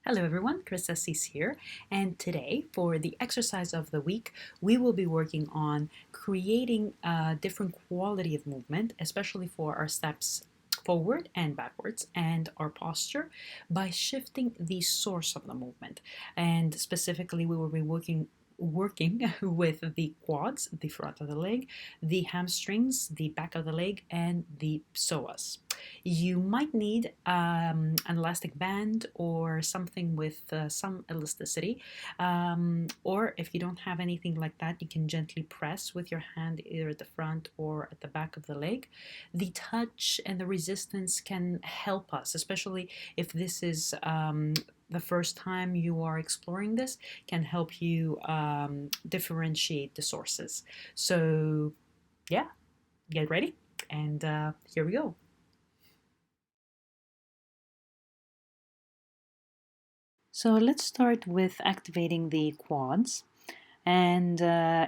Hello everyone, Chris Assis here, and today for the exercise of the week, we will be working on creating a different quality of movement, especially for our steps forward and backwards and our posture by shifting the source of the movement. And specifically, we will be working with the quads, the front of the leg, the hamstrings, the back of the leg, and the psoas. You might need an elastic band or something with some elasticity. Or if you don't have anything like that, you can gently press with your hand either at the front or at the back of the leg. The touch and the resistance can help us, especially if this is the first time you are exploring this, can help you differentiate the sources. So, yeah, get ready, and here we go. So let's start with activating the quads. And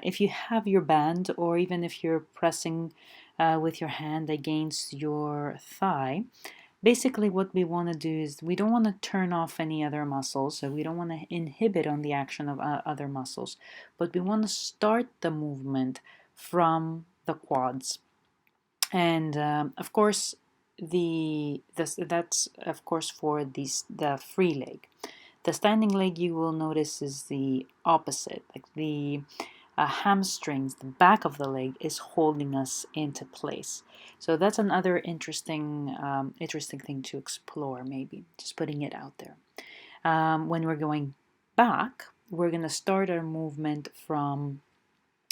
if you have your band, or even if you're pressing with your hand against your thigh, basically what we want to do is we don't want to turn off any other muscles. So we don't want to inhibit on the action of other muscles, but we want to start the movement from the quads. And of course, that's of course for the free leg. The standing leg, you will notice, is the opposite. Like the hamstrings, the back of the leg is holding us into place. So that's another interesting thing to explore. Maybe just putting it out there. When we're going back, we're gonna start our movement from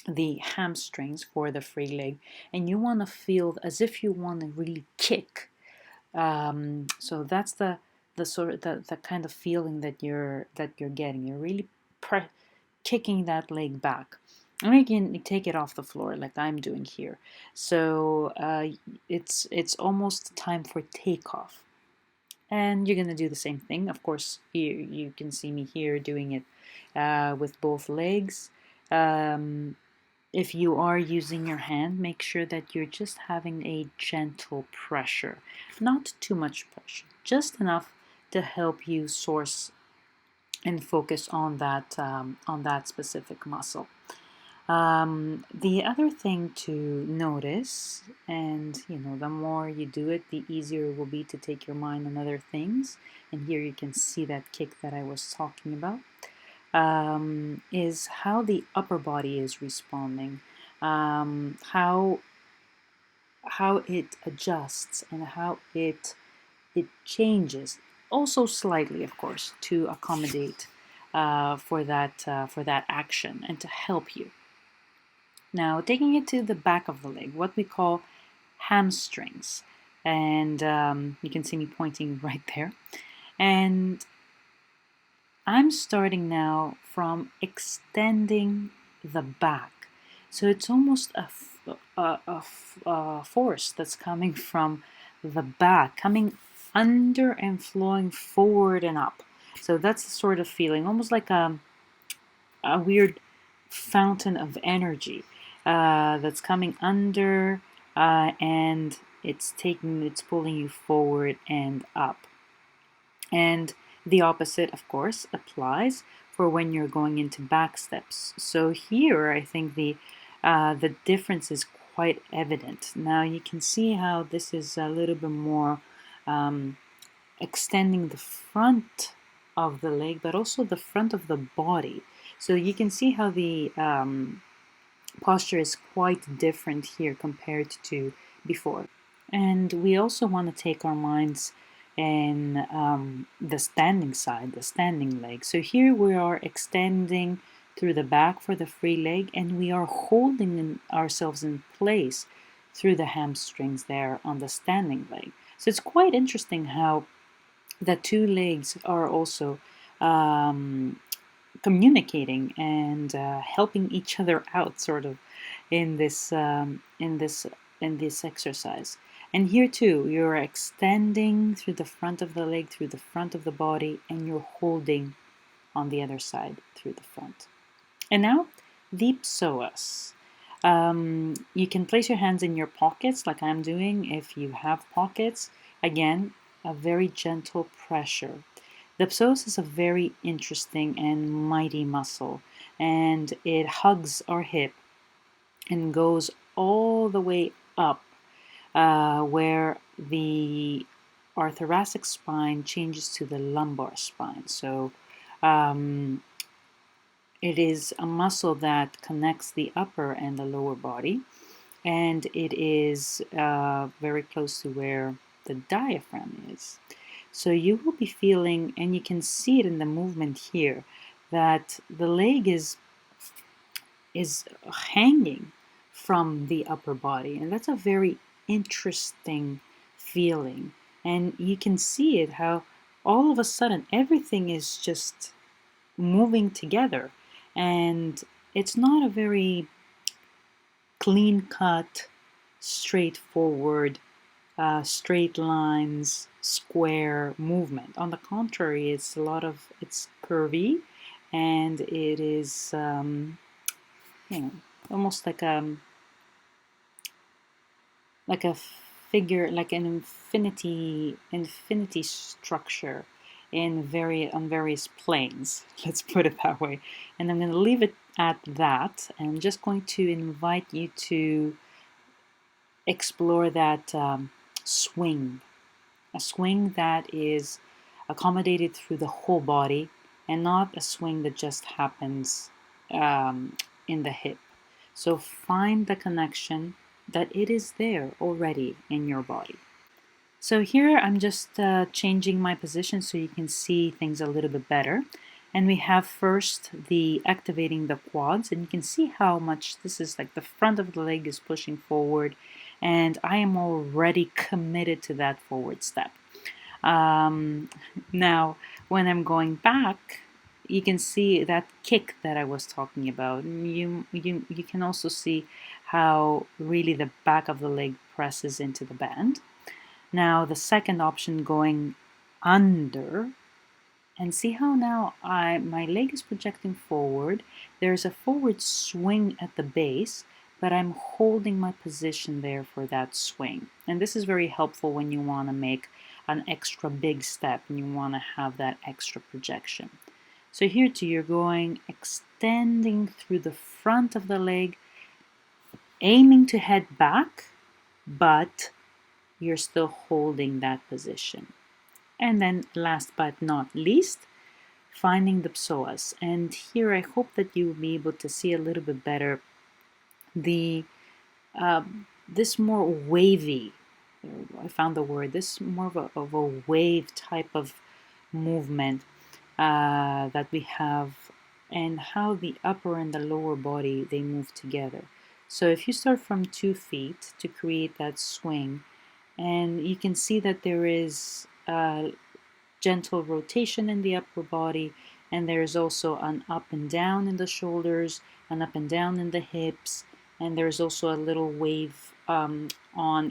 the hamstrings for the free leg, and you want to feel as if you want to really kick. So that's the sort of the kind of feeling that you're getting. You're really kicking that leg back. And you can take it off the floor like I'm doing here. So it's almost time for takeoff. And you're gonna do the same thing. Of course, you can see me here doing it with both legs. Um, if you are using your hand, make sure that you're just having a gentle pressure, not too much pressure, just enough to help you source and focus on that specific muscle. The other thing to notice, and the more you do it, the easier it will be to take your mind on other things. And here you can see that kick that I was talking about. Is how the upper body is responding, how it adjusts and how it changes, also slightly, of course, to accommodate for that action and to help you. Now, taking it to the back of the leg, what we call hamstrings, and you can see me pointing right there, and I'm starting now from extending the back. So it's almost a force that's coming from the back, coming under and flowing forward and up. So that's the sort of feeling, almost like a weird fountain of energy that's coming under and it's pulling you forward and up. And the opposite, of course, applies for when you're going into back steps. So here, I think the difference is quite evident. Now you can see how this is a little bit more extending the front of the leg, but also the front of the body. So you can see how the posture is quite different here compared to before. And we also want to take our minds in the standing side, the standing leg. So here we are extending through the back for the free leg, and we are holding ourselves in place through the hamstrings there on the standing leg. So it's quite interesting how the two legs are also communicating and helping each other out, sort of, in this exercise. And here too, you're extending through the front of the leg, through the front of the body, and you're holding on the other side through the front. And now, the psoas. You can place your hands in your pockets like I'm doing if you have pockets. Again, a very gentle pressure. The psoas is a very interesting and mighty muscle, and it hugs our hip and goes all the way up where our thoracic spine changes to the lumbar spine. So um, it is a muscle that connects the upper and the lower body, and it is very close to where the diaphragm is. So you will be feeling, and you can see it in the movement here, that the leg is hanging from the upper body, and that's a very interesting feeling. And you can see it how all of a sudden everything is just moving together, and it's not a very clean cut, straightforward, straight lines, square movement. On the contrary, it's curvy, and it is you know, almost like a figure, like an infinity structure on various planes. Let's put it that way. And I'm going to leave it at that. I'm just going to invite you to explore that swing, a swing that is accommodated through the whole body, and not a swing that just happens in the hip. So find the connection, that it is there already in your body. So here I'm just changing my position so you can see things a little bit better. And we have first the activating the quads, and you can see how much this is like the front of the leg is pushing forward, and I am already committed to that forward step. Now, when I'm going back, you can see that kick that I was talking about. You can also see how really the back of the leg presses into the band. Now, the second option, going under, and see how now my leg is projecting forward. There's a forward swing at the base, but I'm holding my position there for that swing. And this is very helpful when you want to make an extra big step and you want to have that extra projection. So here too, you're going extending through the front of the leg, aiming to head back, but you're still holding that position. And then last but not least, finding the psoas. And here I hope that you will be able to see a little bit better this more wavy, I found the word, this more of a wave type of movement that we have, and how the upper and the lower body, they move together. So if you start from 2 feet to create that swing, and you can see that there is gentle rotation in the upper body, and there's also an up and down in the shoulders, an up and down in the hips, and there's also a little wave on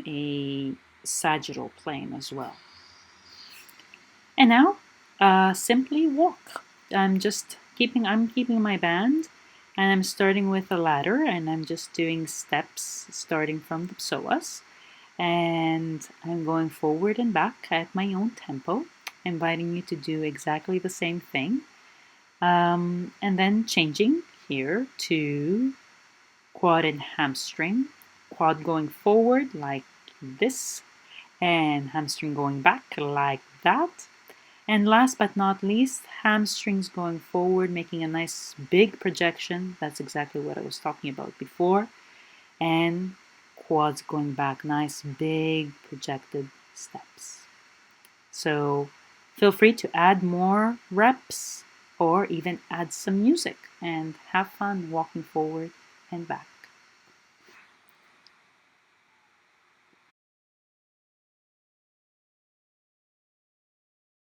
a sagittal plane as well. And now, simply walk. I'm keeping my band, and I'm starting with a ladder, and I'm just doing steps starting from the psoas, and I'm going forward and back at my own tempo, inviting you to do exactly the same thing, and then changing here to quad and hamstring. Quad going forward like this, and hamstring going back like that. And last but not least, hamstrings going forward, making a nice big projection. That's exactly what I was talking about before. And quads going back, nice big projected steps. So feel free to add more reps or even add some music and have fun walking forward and back.